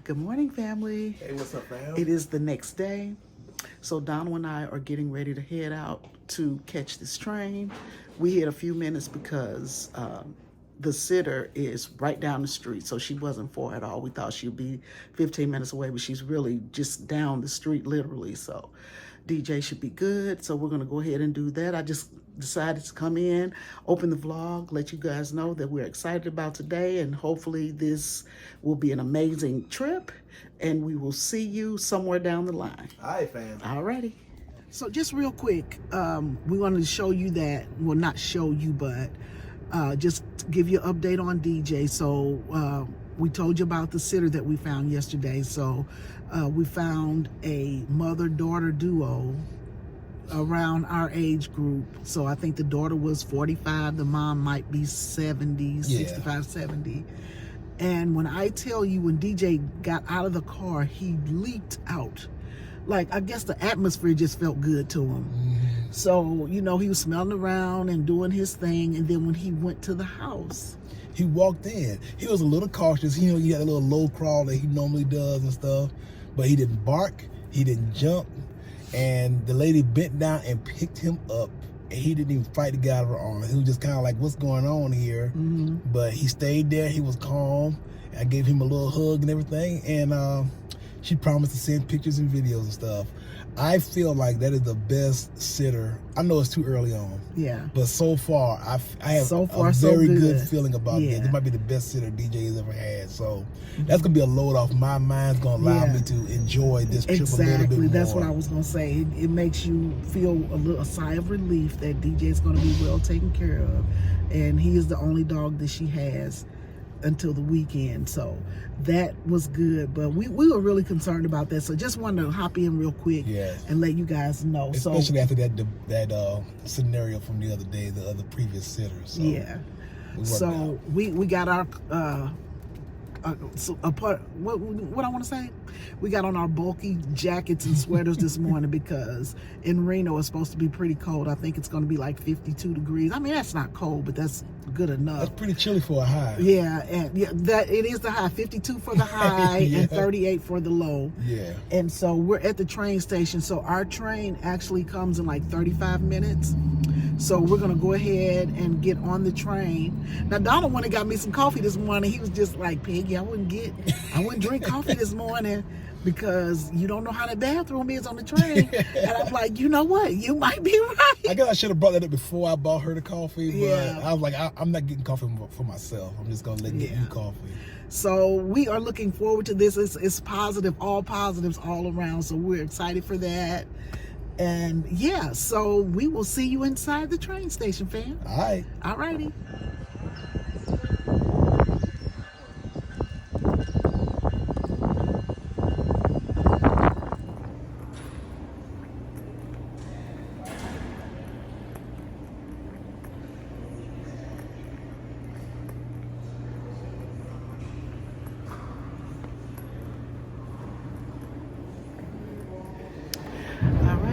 Good morning, family. Hey, what's up, fam? It is the next day. So Donald and I are getting ready to head out to catch this train. We had a few minutes because the sitter is right down the street, so she wasn't far at all. We thought she'd be 15 minutes away, but she's really just down the street, literally. So DJ should be good. So we're gonna go ahead and do that. I just decided to come in, open the vlog, let you guys know that we're excited about today, and hopefully this will be an amazing trip, and we will see you somewhere down the line. All right, fam. Alrighty. So just real quick, we wanted to show you that, well, not show you, but just give you an update on DJ. So we told you about the sitter that we found yesterday. So we found a mother-daughter duo around our age group. So I think the daughter was 45, the mom might be 70, 65, 70. And when I tell you, when DJ got out of the car, he leaped out. Like, I guess the atmosphere just felt good to him. Mm-hmm. So, you know, he was smelling around and doing his thing. And then when he went to the house, he walked in. He was a little cautious. You know, he had a little low crawl that he normally does and stuff. But he didn't bark. He didn't jump. And the lady bent down and picked him up. And he didn't even fight to get out of her arms. He was just kind of like, what's going on here? Mm-hmm. But he stayed there. He was calm. I gave him a little hug and everything. And she promised to send pictures and videos and stuff. I feel like that is the best sitter. I know it's too early on. Yeah. But so far, I have so a very good. good feeling about Yeah. this. It might be the best sitter DJ has ever had. So that's going to be a load off my mind. It's going to allow me to enjoy this trip a little bit more. Exactly. That's what I was going to say. It makes you feel a sigh of relief that DJ is going to be well taken care of. And he is the only dog that she has until the weekend. So that was good, but we were really concerned about that, so just wanted to hop in real quick and let you guys know, especially after that scenario from the other day, the previous sitter. So yeah, so we got our what I want to say, we got on our bulky jackets and sweaters this morning because in Reno it's supposed to be pretty cold. I think it's going to be like 52 degrees. I mean, that's not cold, but that's good enough. That's pretty chilly for a high. Yeah, and that it is the high. 52 for the high and 38 for the low. Yeah. And so we're at the train station. So our train actually comes in like 35 minutes. So we're gonna go ahead and get on the train. Now Donald went and got me some coffee this morning. He was just like, Peggy, I wouldn't drink coffee this morning because you don't know how the bathroom is on the train. And I'm like, you know what? You might be right. I guess I should have brought that up before I bought her the coffee, but Yeah. I was like, I'm not getting coffee for myself. I'm just gonna get you coffee. So we are looking forward to this. It's positive, all positives all around. So we're excited for that. And yeah, so we will see you inside the train station, fam. All right. All righty.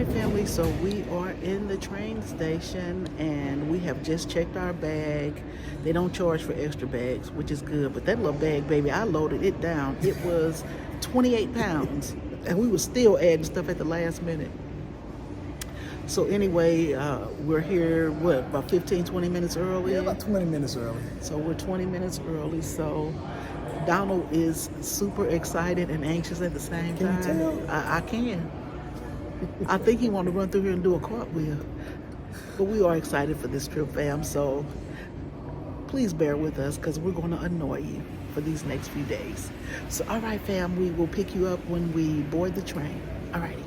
Family, so we are in the train station and we have just checked our bag. They don't charge for extra bags, which is good, but that little bag, baby, I loaded it down. It was 28 pounds and we were still adding stuff at the last minute. So anyway, we're here, about 15-20 minutes early? Yeah, about 20 minutes early. So we're 20 minutes early. So Donald is super excited and anxious at the same time. Can you tell? I can. I think he wanted to run through here and do a cartwheel. But we are excited for this trip, fam. So please bear with us because we're going to annoy you for these next few days. So, all right, fam, we will pick you up when we board the train. All righty.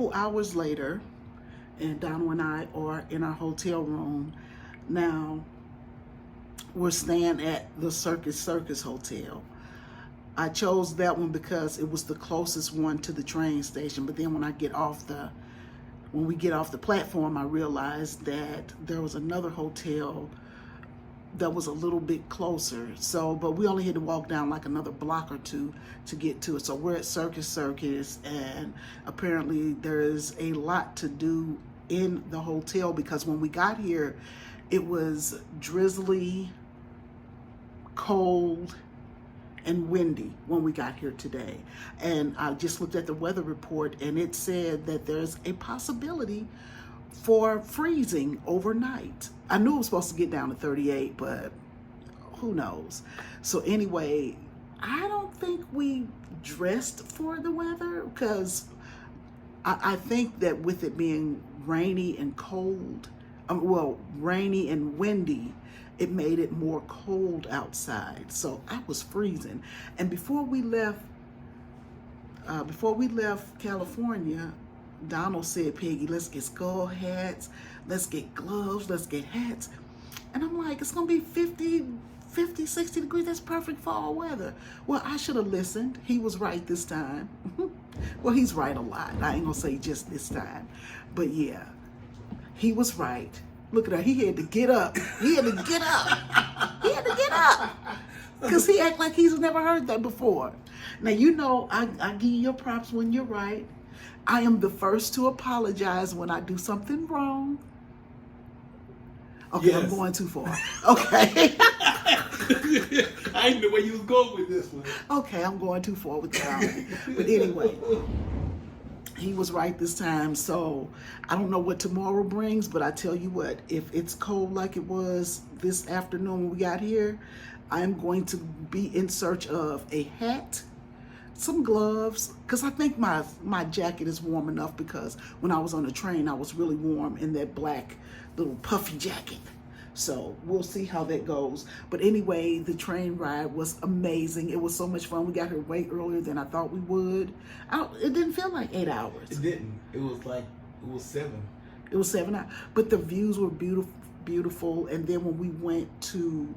couple hours later, and Donald and I are in our hotel room. Now, we're staying at the Circus Hotel. I chose that one because it was the closest one to the train station. But then when we get off the platform, I realized that there was another hotel that was a little bit closer. So, but we only had to walk down like another block or two to get to it. So we're at Circus, and apparently there is a lot to do in the hotel, because when we got here, it was drizzly, cold, and windy when we got here today. And I just looked at the weather report, and it said that there's a possibility for freezing overnight. I knew it was supposed to get down to 38, but who knows? So anyway, I don't think we dressed for the weather, because I think that with it being rainy and cold, rainy and windy, it made it more cold outside. So I was freezing. And before we left California, Donald said, Peggy, let's get skull hats, let's get gloves, let's get hats. And I'm like, it's gonna be 50, 60 degrees. That's perfect fall weather. Well, I should have listened. He was right this time. Well, he's right a lot. I ain't gonna say just this time. But yeah, he was right. Look at that. He had to get up. He had to get up. Because he act like he's never heard that before. Now, you know, I give you your props when you're right. I am the first to apologize when I do something wrong. Okay, yes. I'm going too far. Okay. I knew where you was going with this one. Okay, I'm going too far with that. But anyway, he was right this time. So I don't know what tomorrow brings, but I tell you what, if it's cold like it was this afternoon when we got here, I'm going to be in search of a hat, some gloves, because I think my jacket is warm enough, because when I was on the train, I was really warm in that black little puffy jacket. So we'll see how that goes. But anyway, the train ride was amazing. It was so much fun. We got here way earlier than I thought we would. It didn't feel like 8 hours. It didn't. It was 7. It was 7 hours. But the views were beautiful. And then when we went to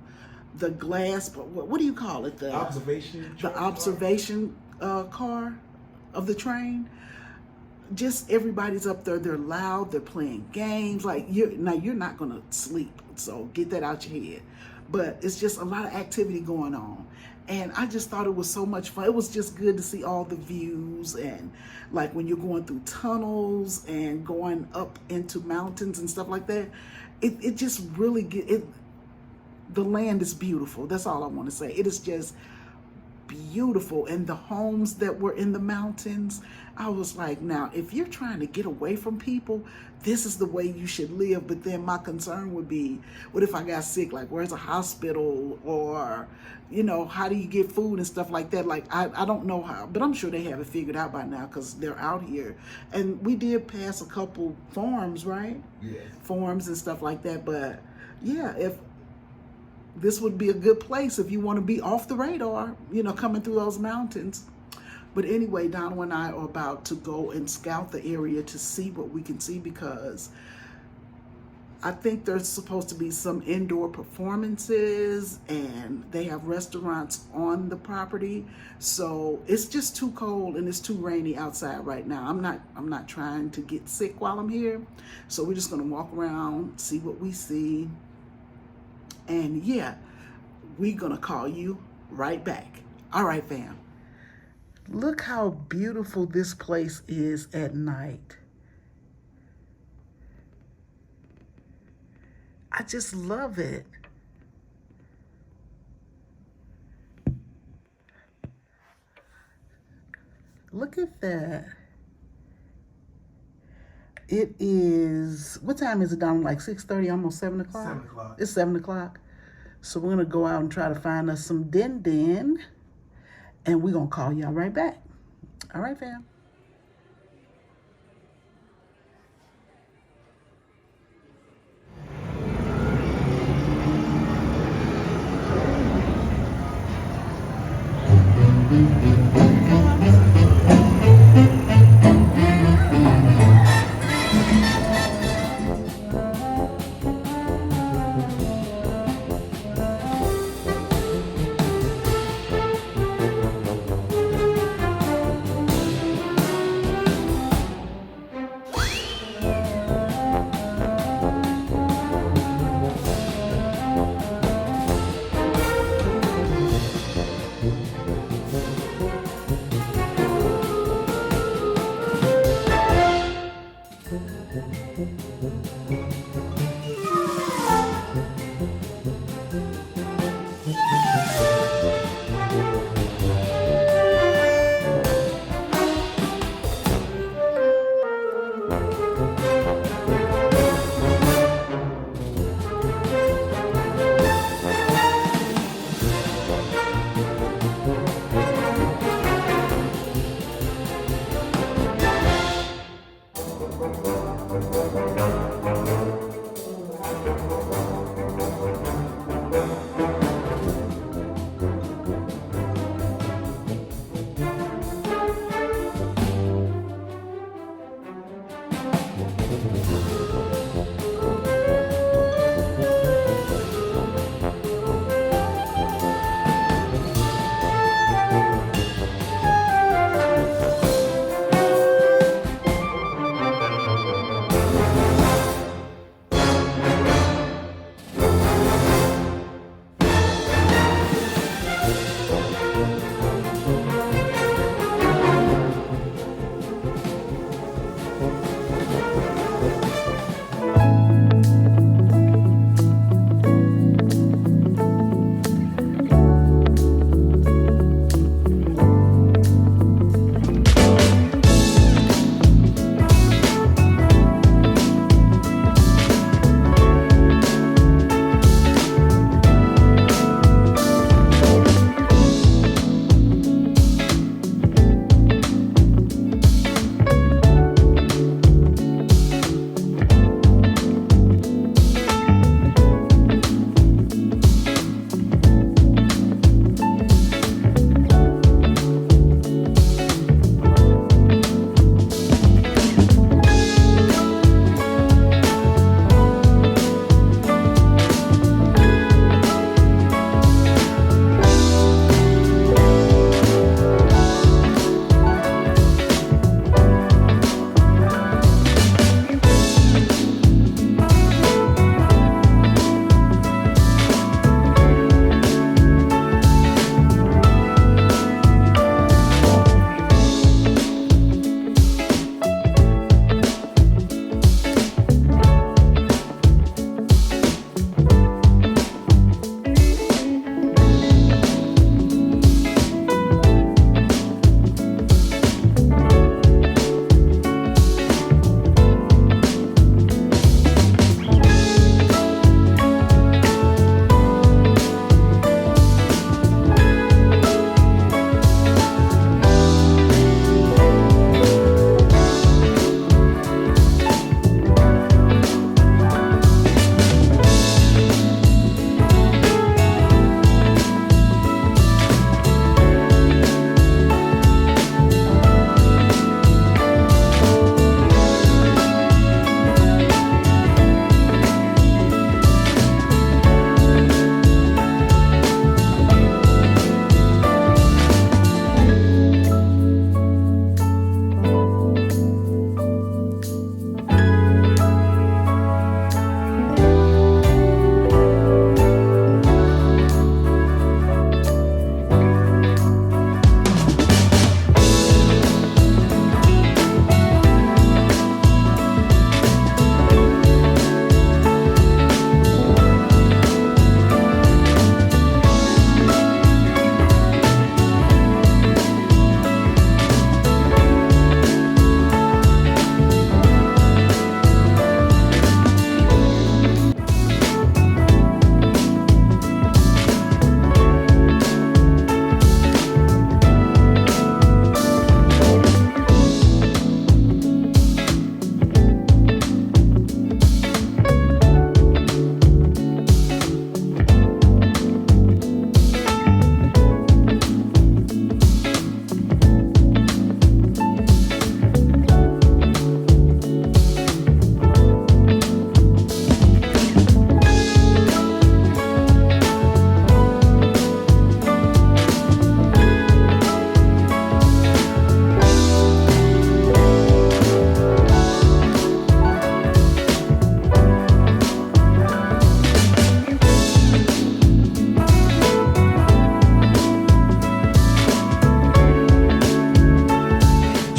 the glass, what do you call it? The observation car of the train. Just everybody's up there. They're loud. They're playing games. Like you're not gonna sleep. So get that out your head. But it's just a lot of activity going on. And I just thought it was so much fun. It was just good to see all the views, and like when you're going through tunnels and going up into mountains and stuff like that. It just really the land is beautiful. That's all I want to say. It is just beautiful. And the homes that were in the mountains, I was like, now, if you're trying to get away from people, this is the way you should live. But then my concern would be, what if I got sick? Like, where's a hospital? Or, you know, how do you get food and stuff like that? Like, I don't know how, but I'm sure they have it figured out by now, because they're out here. And we did pass a couple farms, right? Yeah. Farms and stuff like that. But yeah, if this would be a good place if you want to be off the radar, you know, coming through those mountains. But anyway, Donald and I are about to go and scout the area to see what we can see, because I think there's supposed to be some indoor performances, and they have restaurants on the property. So it's just too cold and it's too rainy outside right now. I'm not trying to get sick while I'm here. So we're just gonna walk around, see what we see. And yeah, we're gonna call you right back. All right, fam. Look how beautiful this place is at night. I just love it. Look at that. It is, what time is it, Don? Like 6:30, almost 7 o'clock? 7 o'clock. It's 7 o'clock. So we're gonna go out and try to find us some din-din, and we're gonna call y'all right back. All right, fam.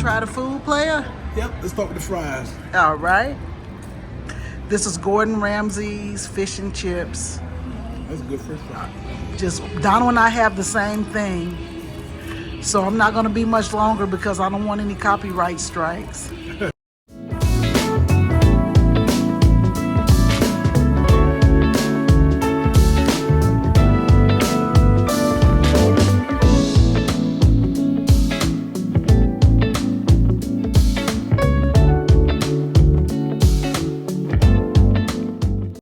Try the food, player? Yep, let's start with the fries. All right. This is Gordon Ramsay's fish and chips. That's good fish fry. Just Donald and I have the same thing. So I'm not going to be much longer because I don't want any copyright strikes.